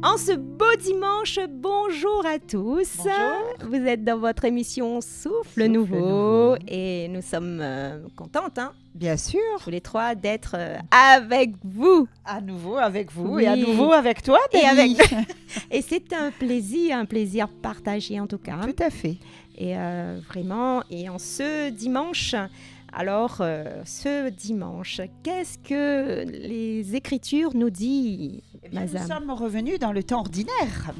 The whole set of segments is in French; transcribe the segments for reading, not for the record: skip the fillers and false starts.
En ce beau dimanche, bonjour à tous. Bonjour. Vous êtes dans votre émission Souffle Nouveau et nous sommes contentes, Bien sûr. tous les trois, d'être avec vous. À nouveau avec vous Oui. et à nouveau avec toi, Et Dani. Et c'est un plaisir partagé en tout cas. Tout à fait. Et vraiment, et en ce dimanche, alors ce dimanche, qu'est-ce que les Écritures nous disent, Eh bien, nous Mazam? sommes revenus dans le temps ordinaire.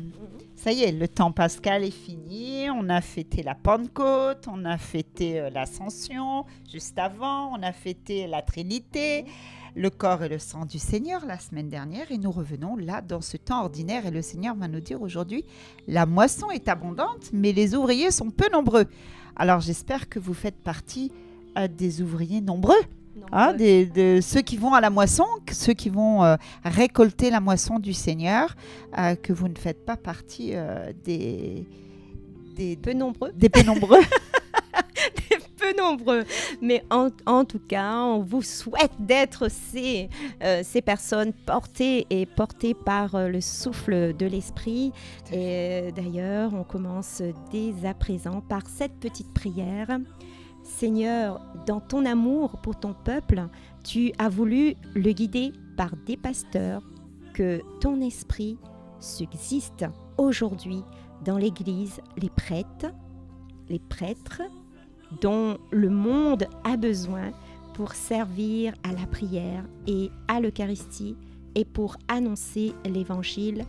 Ça y est, le temps pascal est fini. On a fêté la Pentecôte, on a fêté l'Ascension juste avant, on a fêté la Trinité, le corps et le sang du Seigneur la semaine dernière. Et nous revenons là dans ce temps ordinaire. Et le Seigneur va nous dire aujourd'hui, la moisson est abondante, mais les ouvriers sont peu nombreux. Alors j'espère que vous faites partie des ouvriers nombreux. De ceux qui vont à la moisson, ceux qui vont récolter la moisson du Seigneur, que vous ne faites pas partie des Peu nombreux. des peu nombreux. Peu nombreux. Mais en tout cas, on vous souhaite d'être ces personnes portées par le souffle de l'Esprit. Et d'ailleurs, on commence dès à présent par cette petite prière. Seigneur, dans ton amour pour ton peuple, tu as voulu le guider par des pasteurs, que ton esprit subsiste aujourd'hui dans l'Église, les prêtres dont le monde a besoin pour servir à la prière et à l'Eucharistie et pour annoncer l'évangile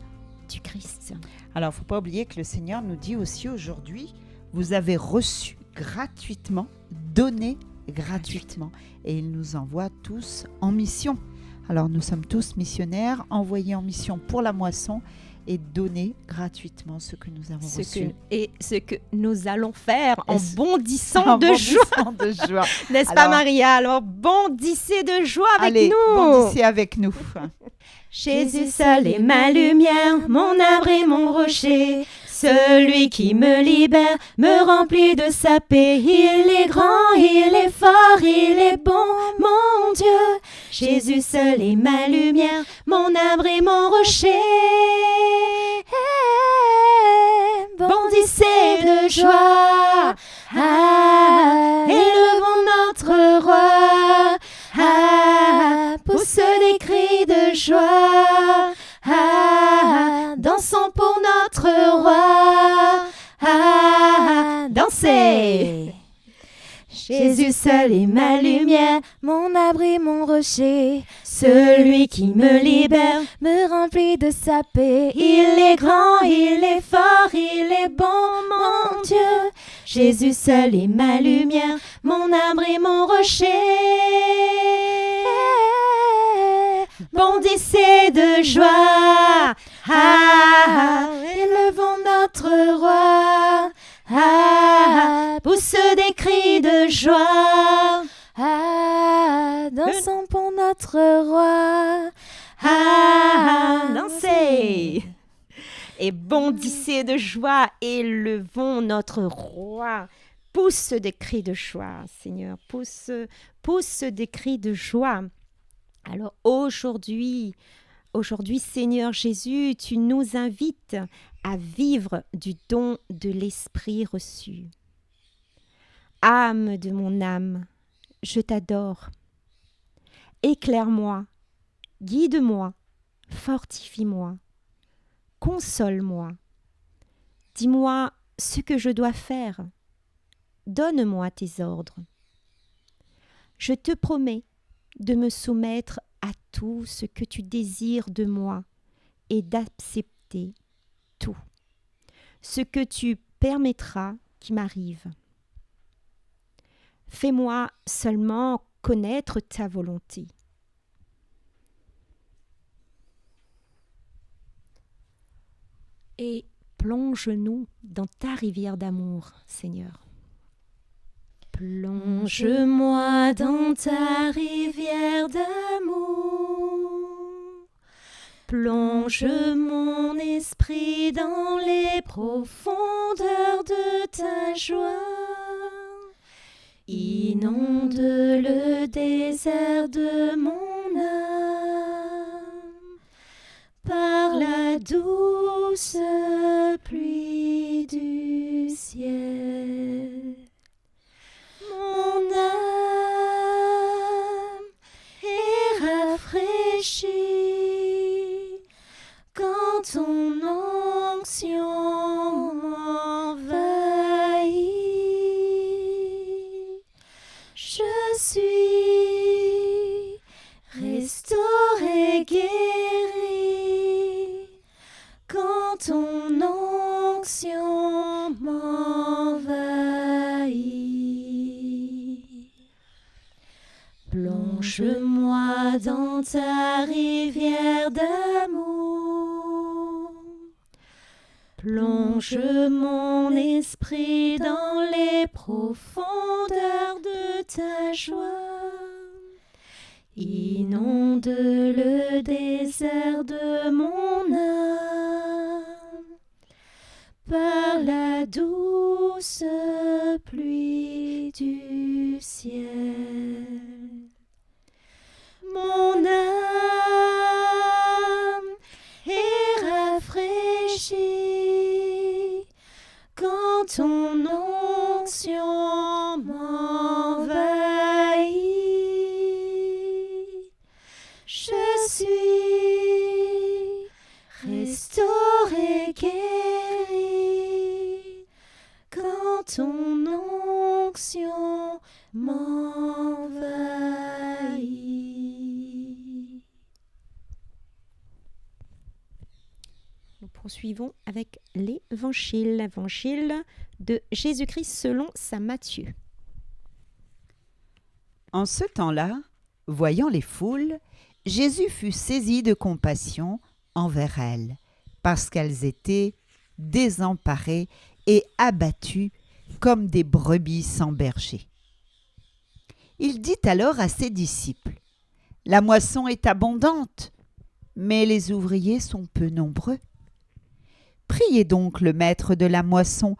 du Christ. Alors, il ne faut pas oublier que le Seigneur nous dit aussi aujourd'hui, vous avez reçu gratuitement, donné gratuitement. Et il nous envoie tous en mission. Alors, nous sommes tous missionnaires, envoyés en mission pour la moisson et donner gratuitement ce que nous avons reçu. Ce que nous allons faire en Est-ce- bondissant de joie. de joie. N'est-ce pas, Alors- Maria? Alors, bondissez de joie avec Allez, nous. bondissez avec nous. Jésus seul est ma lumière, mon arbre et mon rocher. Celui qui me libère, me remplit de sa paix. Il est grand, il est fort, il est bon, mon Dieu. Jésus seul est ma lumière, mon arbre et mon rocher. Bondissez de joie, élevons notre roi. Pousse des cris de joie. Dansons pour notre roi. Dansez. Jésus seul est ma lumière, mon abri et mon rocher. Celui qui me libère, me remplit de sa paix. Il est grand, il est fort, il est bon, mon Dieu. Jésus seul est ma lumière, mon arbre et mon rocher. Bondissez de joie, élevons notre roi. Pousse des cris de joie. Dansons pour notre roi. Dansez. Et bondissez de joie, élevons notre roi. Pousse des cris de joie, Seigneur. Pousse des cris de joie. Alors aujourd'hui, Seigneur Jésus, tu nous invites à vivre du don de l'Esprit reçu. Âme de mon âme, je t'adore. Éclaire-moi, guide-moi, fortifie-moi, console-moi. Dis-moi ce que je dois faire. Donne-moi tes ordres. Je te promets de me soumettre à tout ce que tu désires de moi et d'accepter tout ce que tu permettras qui m'arrive. Fais-moi seulement connaître ta volonté. Et plonge-nous dans ta rivière d'amour, Seigneur. Plonge-moi dans ta rivière d'amour. Plonge mon esprit dans les profondeurs de ta joie. Inonde le désert de mon âme par la douce pluie du ciel. Mon âme est rafraîchie quand ton onction m'envahit. Je suis restaurée, guérie quand ton onction m'envahit. Plonge-moi dans ta rivière d'amour. Plonge mon esprit dans les profondeurs de ta joie. Inonde le désert de mon âme par la douce pluie du ciel. Mon âme est rafraîchie quand ton onction m'envahit. Je suis restaurée, guérie quand ton onction m'envahit. Nous poursuivons avec l'évangile de Jésus-Christ selon saint Matthieu. En ce temps-là, voyant les foules, Jésus fut saisi de compassion envers elles, parce qu'elles étaient désemparées et abattues comme des brebis sans berger. Il dit alors à ses disciples : « La moisson est abondante, mais les ouvriers sont peu nombreux. Priez donc le maître de la moisson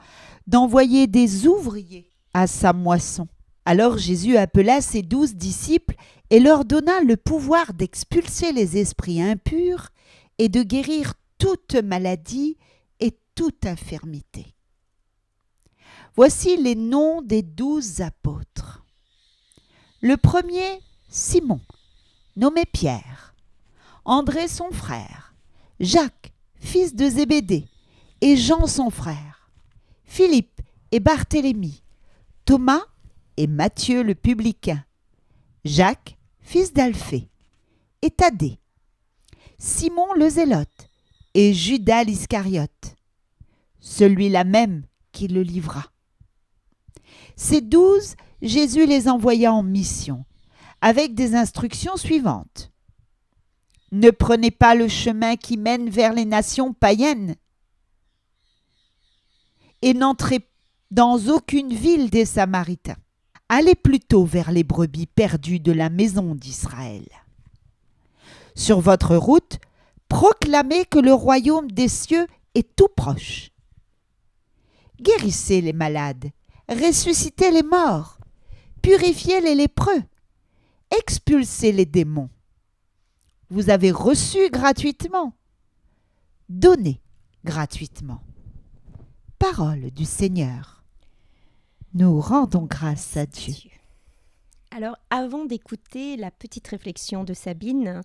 d'envoyer des ouvriers à sa moisson. » Alors Jésus appela ses 12 disciples et leur donna le pouvoir d'expulser les esprits impurs et de guérir toute maladie et toute infirmité. Voici les noms des 12 apôtres. Le premier, Simon, nommé Pierre, André son frère, Jacques, fils de Zébédée, et Jean son frère, Philippe et Barthélemy, Thomas et Matthieu le publicain, Jacques, fils d'Alphée, et Thaddée, Simon le Zélote et Judas l'Iscariote, celui-là même qui le livra. Ces 12, Jésus les envoya en mission, avec des instructions suivantes. Ne prenez pas le chemin qui mène vers les nations païennes et n'entrez dans aucune ville des Samaritains. Allez plutôt vers les brebis perdues de la maison d'Israël. Sur votre route, proclamez que le royaume des cieux est tout proche. Guérissez les malades, ressuscitez les morts, purifiez les lépreux, expulsez les démons. Vous avez reçu gratuitement, donnez gratuitement. Parole du Seigneur. Nous rendons grâce à Dieu. Alors, avant d'écouter la petite réflexion de Sabine,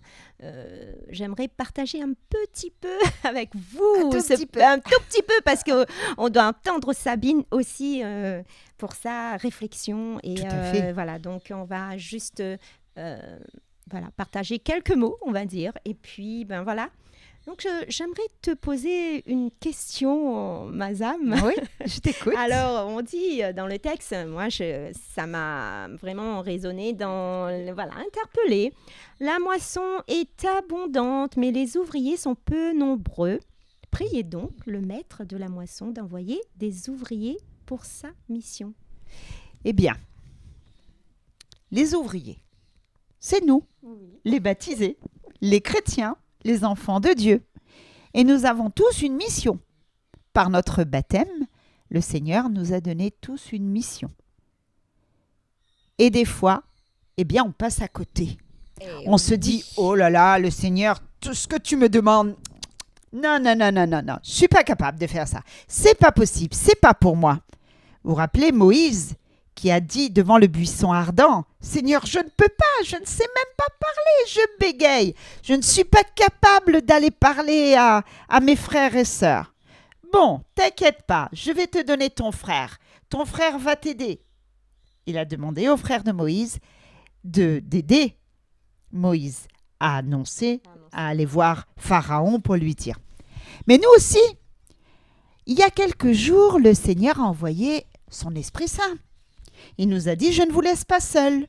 j'aimerais partager un petit peu avec vous. Un tout petit peu, parce qu'on doit entendre Sabine aussi pour sa réflexion. Et tout à fait. Voilà, donc on va juste partager quelques mots, on va dire. Et puis, voilà. Donc, j'aimerais te poser une question, Mazam. Oui, je t'écoute. Alors, on dit dans le texte, moi, ça m'a vraiment résonné, interpellé. La moisson est abondante, mais les ouvriers sont peu nombreux. Priez donc le maître de la moisson d'envoyer des ouvriers pour sa mission. Eh bien, les ouvriers, c'est nous, les baptisés, les chrétiens, les enfants de Dieu. Et nous avons tous une mission. Par notre baptême, le Seigneur nous a donné tous une mission. Et des fois, on passe à côté. On se dit, oh là là, le Seigneur, tout ce que tu me demandes, Non, non, non, non, non, non. Je suis pas capable de faire ça. C'est pas possible. C'est pas pour moi. Vous vous rappelez Moïse qui a dit devant le buisson ardent, Seigneur, je ne peux pas, je ne sais même pas parler, je bégaye. Je ne suis pas capable d'aller parler à mes frères et sœurs. Bon, t'inquiète pas, je vais te donner ton frère. Ton frère va t'aider. Il a demandé au frère de Moïse d'aider Moïse à annoncer, à aller voir Pharaon pour lui dire. Mais nous aussi, il y a quelques jours, le Seigneur a envoyé son Esprit Saint. Il nous a dit, je ne vous laisse pas seul.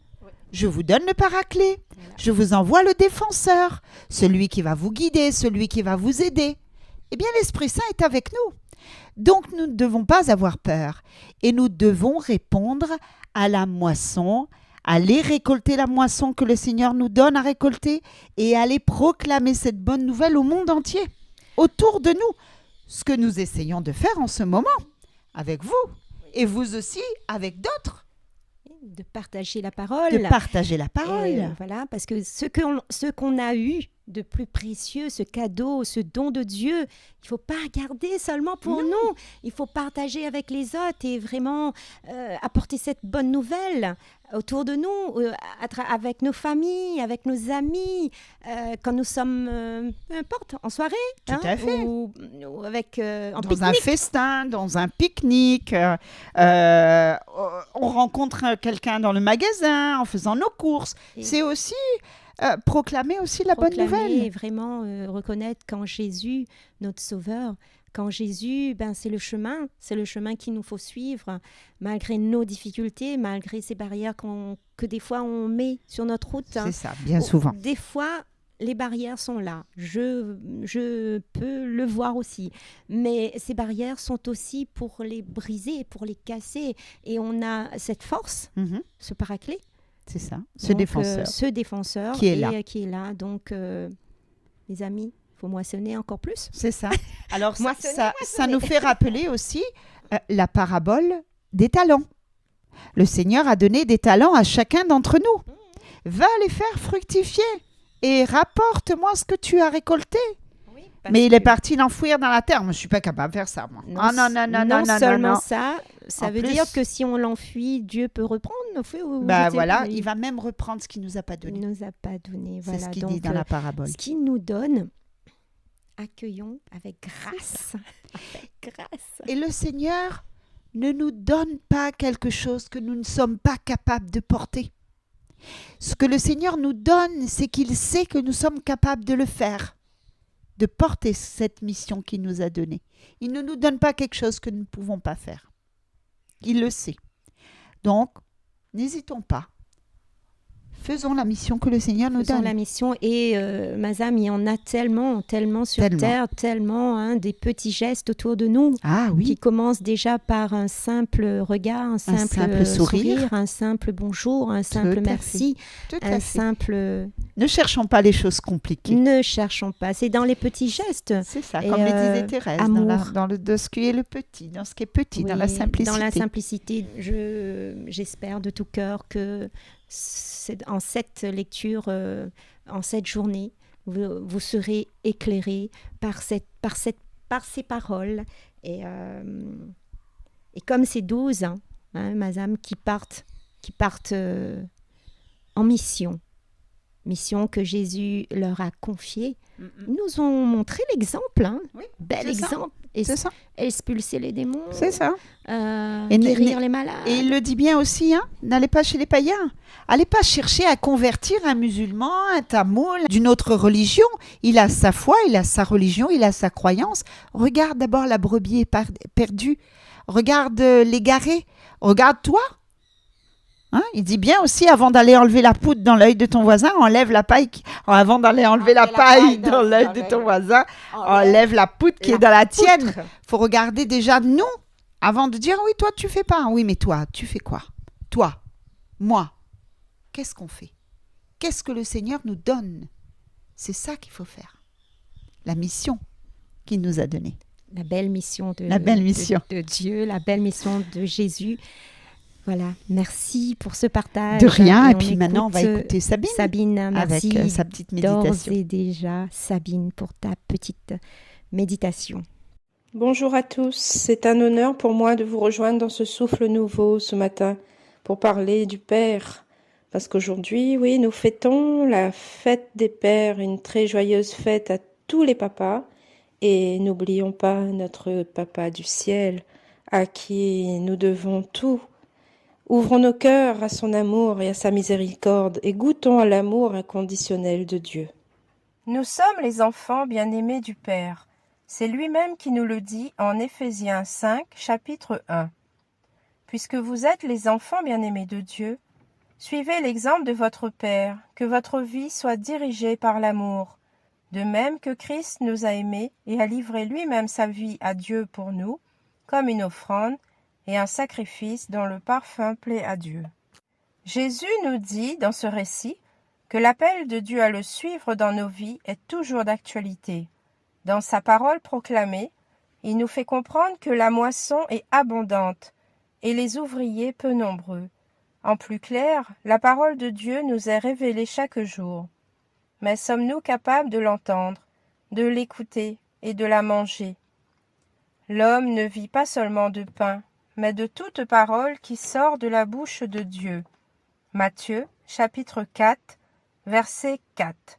Je vous donne le Paraclet. Je vous envoie le défenseur, celui qui va vous guider, celui qui va vous aider. Eh bien, l'Esprit Saint est avec nous. Donc, nous ne devons pas avoir peur et nous devons répondre à la moisson, aller récolter la moisson que le Seigneur nous donne à récolter et aller proclamer cette bonne nouvelle au monde entier, autour de nous. Ce que nous essayons de faire en ce moment, avec vous et vous aussi avec d'autres. De partager la parole. De partager la parole. Et, voilà, parce que ce qu'on a eu de plus précieux, ce cadeau, ce don de Dieu, il ne faut pas garder seulement pour nous. Il faut partager avec les autres et vraiment apporter cette bonne nouvelle autour de nous, avec nos familles, avec nos amis, quand nous sommes, peu importe, en soirée. Tout à fait. Ou avec, en dans pique-nique. un festin, dans un pique-nique. On rencontre quelqu'un dans le magasin en faisant nos courses. Et c'est aussi proclamer aussi la bonne nouvelle. Et vraiment reconnaître quand Jésus, notre Sauveur, quand Jésus, c'est le chemin qu'il nous faut suivre, malgré nos difficultés, malgré ces barrières que des fois on met sur notre route. C'est ça, bien souvent. Des fois, les barrières sont là. Je peux le voir aussi. Mais ces barrières sont aussi pour les briser, pour les casser. Et on a cette force, ce Paraclet. C'est ça, ce défenseur qui est là. Donc, les amis, il faut moissonner encore plus. C'est ça. Alors, ça nous fait rappeler aussi la parabole des talents. Le Seigneur a donné des talents à chacun d'entre nous. Va les faire fructifier et rapporte-moi ce que tu as récolté. Mais il est parti l'enfouir dans la terre. Moi, je ne suis pas capable de faire ça, moi. Non seulement ça veut dire que si on l'enfuit, Dieu peut reprendre. Il va même reprendre ce qu'il ne nous a pas donné. Il ne nous a pas donné. C'est ce qu'il dit dans la parabole. Ce qu'il nous donne, accueillons avec grâce. Et le Seigneur ne nous donne pas quelque chose que nous ne sommes pas capables de porter. Ce que le Seigneur nous donne, c'est qu'il sait que nous sommes capables de le faire, de porter cette mission qu'il nous a donnée. Il ne nous donne pas quelque chose que nous ne pouvons pas faire. Il le sait. Donc, n'hésitons pas. Faisons la mission que le Seigneur nous donne. Faisons la mission et Mazam, il y en a tellement sur terre, tellement des petits gestes autour de nous qui commencent déjà par un simple regard, un simple sourire, un simple bonjour, un simple merci, un simple... Ne cherchons pas les choses compliquées. Ne cherchons pas, c'est dans les petits gestes. C'est ça, comme le disait Thérèse, dans ce qui est le petit, dans ce qui est petit, dans la simplicité. Dans la simplicité, j'espère de tout cœur que en cette lecture, en cette journée, vous serez éclairés par ces paroles. Et comme ces 12, Mazam, qui partent en mission que Jésus leur a confiée, nous ont montré l'exemple, bel exemple. Expulser les démons, c'est ça. Guérir les malades. Et il le dit bien aussi, n'allez pas chez les païens. Allez pas chercher à convertir un musulman, un tamoul, d'une autre religion. Il a sa foi, il a sa religion, il a sa croyance. Regarde d'abord la brebis perdue. Regarde l'égaré. Regarde-toi. Il dit bien aussi, avant d'aller enlever la poudre dans l'œil de ton voisin, enlève la paille. Avant d'aller enlever la paille dans l'œil de ton voisin, enlève la poudre qui est dans la tienne. Il faut regarder déjà nous, avant de dire, oui, toi, tu fais pas. Oui, mais toi, tu fais quoi? Toi, moi, qu'est-ce qu'on fait? Qu'est-ce que le Seigneur nous donne? C'est ça qu'il faut faire. La mission qu'il nous a donnée. La belle mission de Dieu, la belle mission de Jésus. Voilà, merci pour ce partage. De rien. Et on puis maintenant, on va écoute, écouter Sabine Sabine, avec merci sa petite d'ores méditation. et déjà, Sabine, pour ta petite méditation. Bonjour à tous, c'est un honneur pour moi de vous rejoindre dans ce souffle nouveau ce matin pour parler du Père. Parce qu'aujourd'hui, oui, nous fêtons la fête des pères, une très joyeuse fête à tous les papas. Et n'oublions pas notre Papa du ciel, à qui nous devons tout. Ouvrons nos cœurs à son amour et à sa miséricorde et goûtons à l'amour inconditionnel de Dieu. Nous sommes les enfants bien-aimés du Père. C'est lui-même qui nous le dit en Éphésiens 5, chapitre 1. Puisque vous êtes les enfants bien-aimés de Dieu, suivez l'exemple de votre Père, que votre vie soit dirigée par l'amour, de même que Christ nous a aimés et a livré lui-même sa vie à Dieu pour nous, comme une offrande et un sacrifice dont le parfum plaît à Dieu. Jésus nous dit dans ce récit que l'appel de Dieu à le suivre dans nos vies est toujours d'actualité. Dans sa parole proclamée, il nous fait comprendre que la moisson est abondante et les ouvriers peu nombreux. En plus clair, la parole de Dieu nous est révélée chaque jour. Mais sommes-nous capables de l'entendre, de l'écouter et de la manger? L'homme ne vit pas seulement de pain, mais de toute parole qui sort de la bouche de Dieu. Matthieu, chapitre 4, verset 4.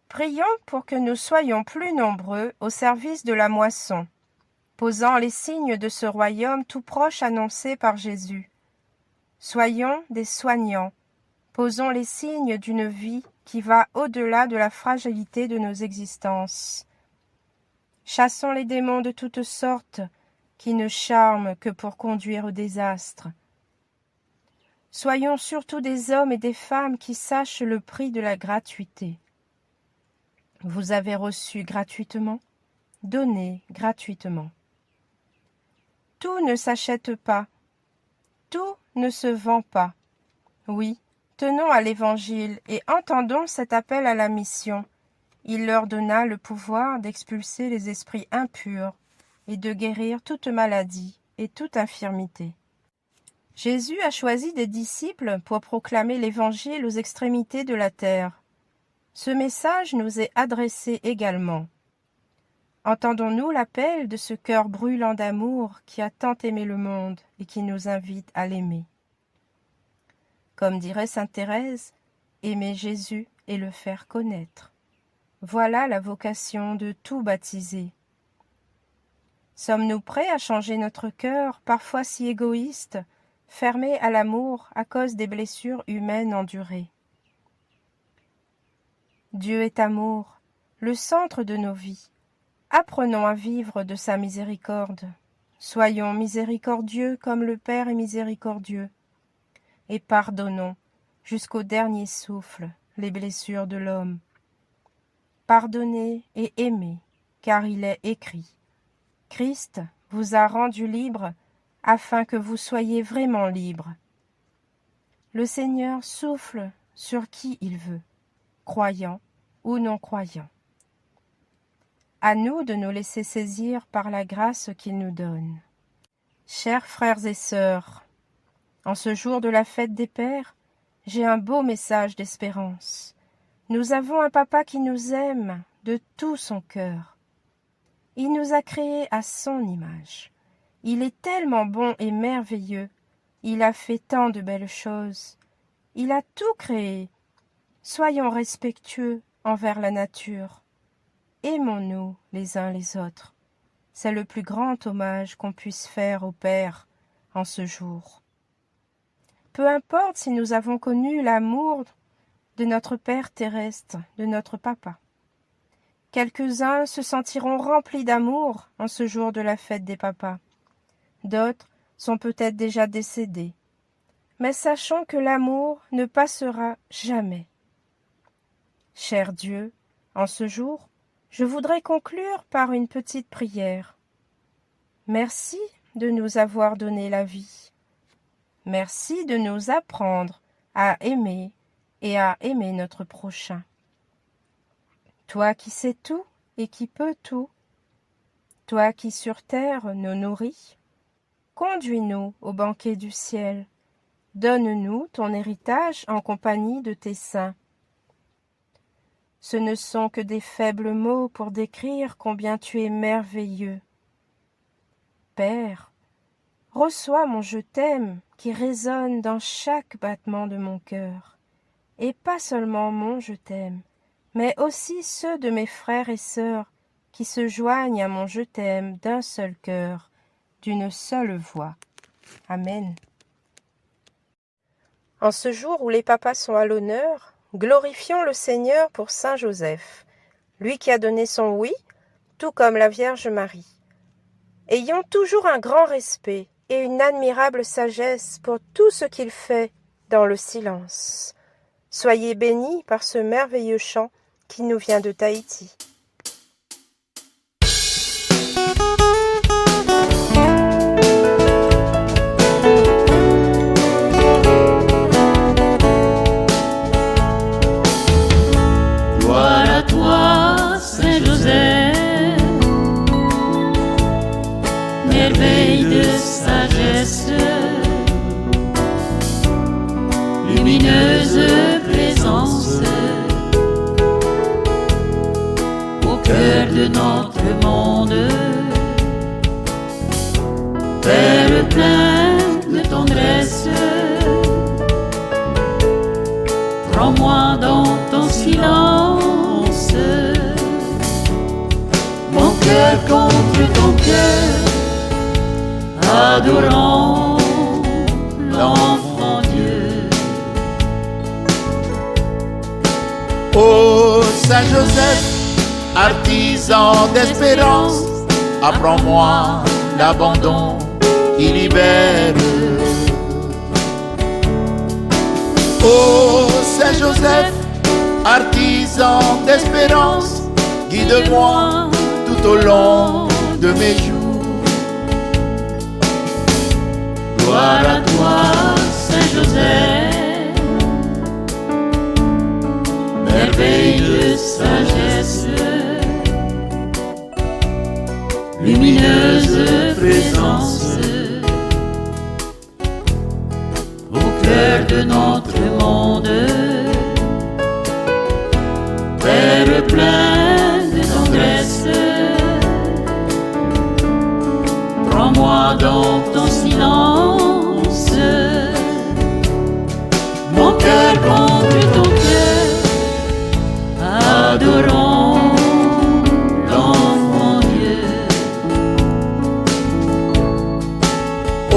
Prions pour que nous soyons plus nombreux au service de la moisson, posant les signes de ce royaume tout proche annoncé par Jésus. Soyons des soignants, posons les signes d'une vie qui va au-delà de la fragilité de nos existences. Chassons les démons de toutes sortes qui ne charment que pour conduire au désastre. Soyons surtout des hommes et des femmes qui sachent le prix de la gratuité. Vous avez reçu gratuitement, donnez gratuitement. Tout ne s'achète pas, tout ne se vend pas. Oui, tenons à l'Évangile et entendons cet appel à la mission. Il leur donna le pouvoir d'expulser les esprits impurs et de guérir toute maladie et toute infirmité. Jésus a choisi des disciples pour proclamer l'Évangile aux extrémités de la terre. Ce message nous est adressé également. Entendons-nous l'appel de ce cœur brûlant d'amour qui a tant aimé le monde et qui nous invite à l'aimer? Comme dirait sainte Thérèse, aimer Jésus et le faire connaître. Voilà la vocation de tout baptisé. Sommes-nous prêts à changer notre cœur, parfois si égoïste, fermé à l'amour à cause des blessures humaines endurées? Dieu est amour, le centre de nos vies. Apprenons à vivre de sa miséricorde. Soyons miséricordieux comme le Père est miséricordieux. Et pardonnons, jusqu'au dernier souffle, les blessures de l'homme. Pardonnez et aimez, car il est écrit. Christ vous a rendu libre afin que vous soyez vraiment libres. Le Seigneur souffle sur qui il veut, croyant ou non croyant. À nous de nous laisser saisir par la grâce qu'il nous donne. Chers frères et sœurs, en ce jour de la fête des pères, j'ai un beau message d'espérance. Nous avons un papa qui nous aime de tout son cœur. Il nous a créés à son image. Il est tellement bon et merveilleux. Il a fait tant de belles choses. Il a tout créé. Soyons respectueux envers la nature. Aimons-nous les uns les autres. C'est le plus grand hommage qu'on puisse faire au Père en ce jour. Peu importe si nous avons connu l'amour de notre Père terrestre, de notre Papa. Quelques-uns se sentiront remplis d'amour en ce jour de la fête des papas. D'autres sont peut-être déjà décédés. Mais sachons que l'amour ne passera jamais. Cher Dieu, en ce jour, je voudrais conclure par une petite prière. Merci de nous avoir donné la vie. Merci de nous apprendre à aimer et à aimer notre prochain. Toi qui sais tout et qui peux tout, toi qui sur terre nous nourris, conduis-nous au banquet du ciel. Donne-nous ton héritage en compagnie de tes saints. Ce ne sont que des faibles mots pour décrire combien tu es merveilleux. Père, reçois mon je t'aime qui résonne dans chaque battement de mon cœur, et pas seulement mon je t'aime, mais aussi ceux de mes frères et sœurs qui se joignent à mon je t'aime d'un seul cœur, d'une seule voix. Amen. En ce jour où les papas sont à l'honneur, glorifions le Seigneur pour Saint Joseph, lui qui a donné son oui, tout comme la Vierge Marie. Ayons toujours un grand respect et une admirable sagesse pour tout ce qu'il fait dans le silence. Soyez bénis par ce merveilleux chant qui nous vient de Tahiti. Gloire à toi, Saint Joseph, merveille de sagesse, lumineuse présence, au cœur de notre monde, Père plein de tendresse, prends-moi dans ton silence, mon cœur contre ton cœur, adorant l'enfant Dieu. Ô Saint Joseph, artisan d'espérance, apprends-moi l'abandon qui libère. Ô Saint Joseph, artisan d'espérance, guide-moi tout au long de mes jours. Gloire à toi, Saint Joseph, merveille de sagesse, lumineuse présence, au cœur de notre monde, Père plein de tendresse, prends-moi dans ton silence, mon cœur contre ton cœur, adorant l'enfant Dieu.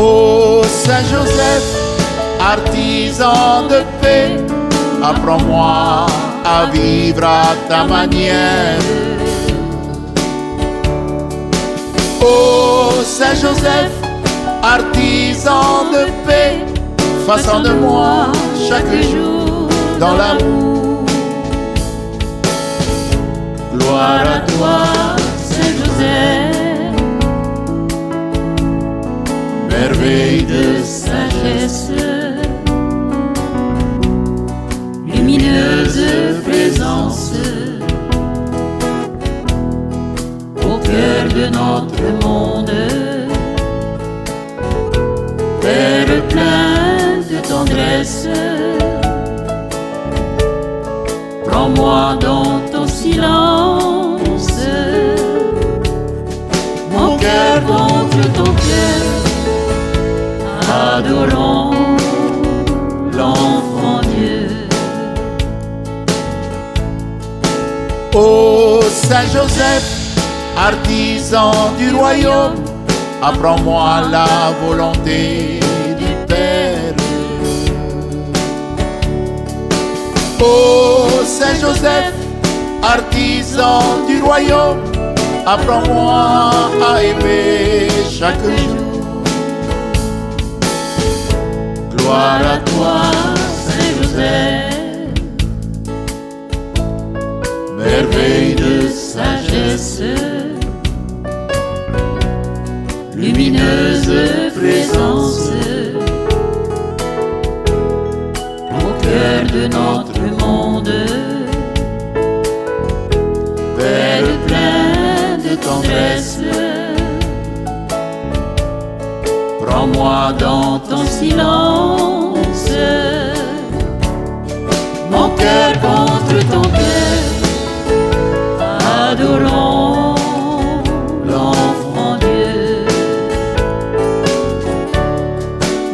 Ô Saint Joseph, artisan de paix, apprends-moi à vivre à ta manière. Ô Saint Joseph, artisan de paix, façonne de moi chaque jour dans l'amour. Gloire à toi, Saint Joseph, merveille de sagesse, lumineuse présence, au cœur de notre monde, Père plein de tendresse, prends-moi dans ton silence, mon cœur contre ton cœur, adorant l'enfant Dieu. Ô Saint Joseph, artisan du royaume, apprends-moi la volonté du Père. Ô Saint Joseph, artisan du royaume, apprends-moi à aimer chaque jour. Gloire à toi, Saint Joseph, merveille de sagesse, lumineuse présence, au cœur de notre monde, Père plein de tendresse, moi dans ton silence. Mon cœur contre ton cœur, adorant l'enfant Dieu.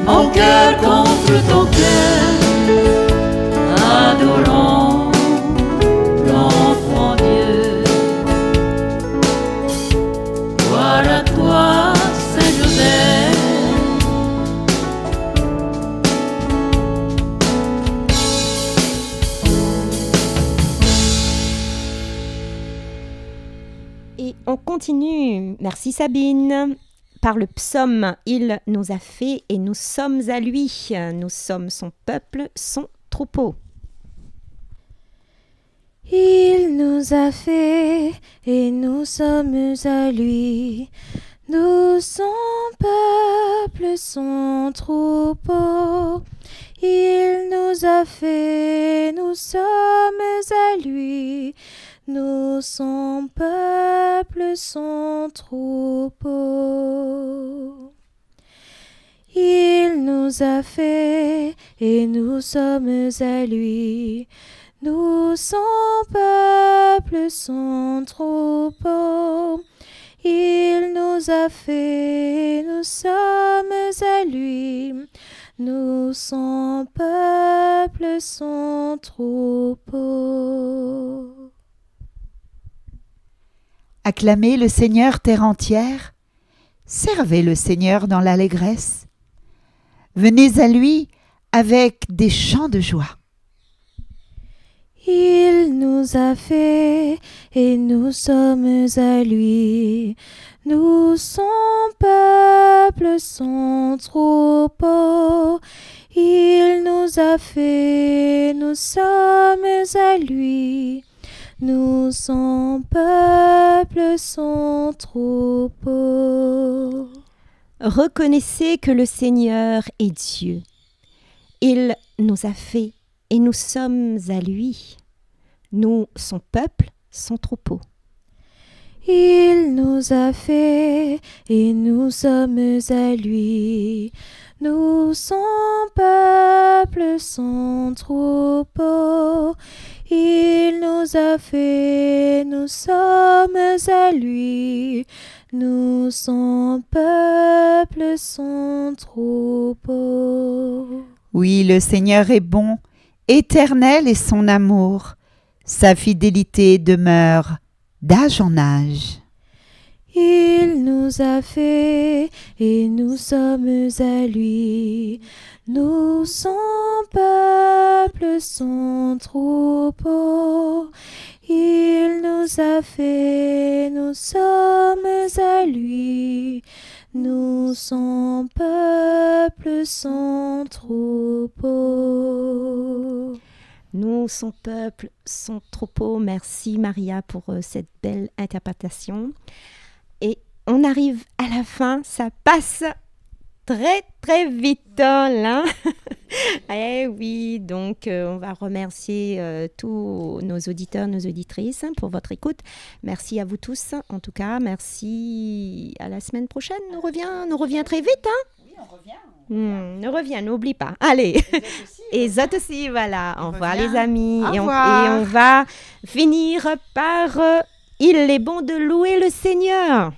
Mon cœur contre ton cœur, adorant l'enfant Dieu. Gloire à toi, Saint-Joseph. Et on continue. Merci Sabine. Par le psaume, il nous a fait et nous sommes à lui. Nous sommes son peuple, son troupeau. Il nous a fait et nous sommes à lui. Nous son peuple, son troupeau. Il nous a fait, nous sommes à lui. Nous son peuple, son troupeau. Il nous a fait et nous sommes à lui. Nous son peuple, son troupeau. Il nous a fait, nous sommes à lui. Nous son peuple, son troupeau. Acclamez le Seigneur terre entière, servez le Seigneur dans l'allégresse. Venez à lui avec des chants de joie. Il nous a fait et nous sommes à lui. Nous son peuple, son troupeau. Il nous a fait, nous sommes à lui. Nous son peuple, son troupeau. Reconnaissez que le Seigneur est Dieu. Il nous a fait et nous sommes à lui. Nous, son peuple, son troupeau. Il nous a fait et nous sommes à lui. Nous son peuple, son troupeau. Il nous a fait, nous sommes à lui. Nous son peuple, son troupeau. Oui, le Seigneur est bon, éternel est son amour. Sa fidélité demeure d'âge en âge. Il nous a fait et nous sommes à lui. Nous son peuple, son troupeau. Il nous a fait, nous sommes à lui. Nous son peuple, son troupeau. Nous, son peuple, son troupeau. Merci Maria pour cette belle interprétation. Et on arrive à la fin, ça passe très très vite là. Eh oui, donc on va remercier tous nos auditeurs, nos auditrices pour votre écoute. Merci à vous tous, en tout cas, merci à la semaine prochaine. Nous revient très vite, hein. Oui, on revient. Nous revient, n'oublie pas. Allez, et Zot aussi, voilà. Au revoir les amis. Au Et revoir. on va finir par Il est bon de louer le Seigneur.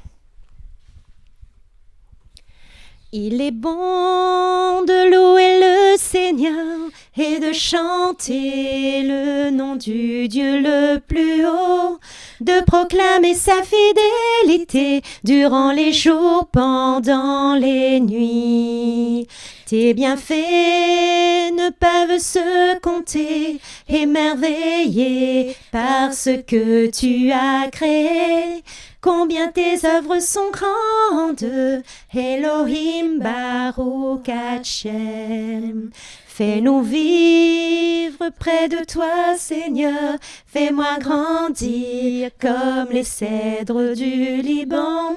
Il est bon de louer le Seigneur et de chanter le nom du Dieu le plus haut, de proclamer sa fidélité durant les jours, pendant les nuits. Tes bienfaits ne peuvent se compter, émerveillés par ce que tu as créé. Combien tes œuvres sont grandes, Elohim Baruch Hashem. Fais-nous vivre près de toi, Seigneur. Fais-moi grandir comme les cèdres du Liban.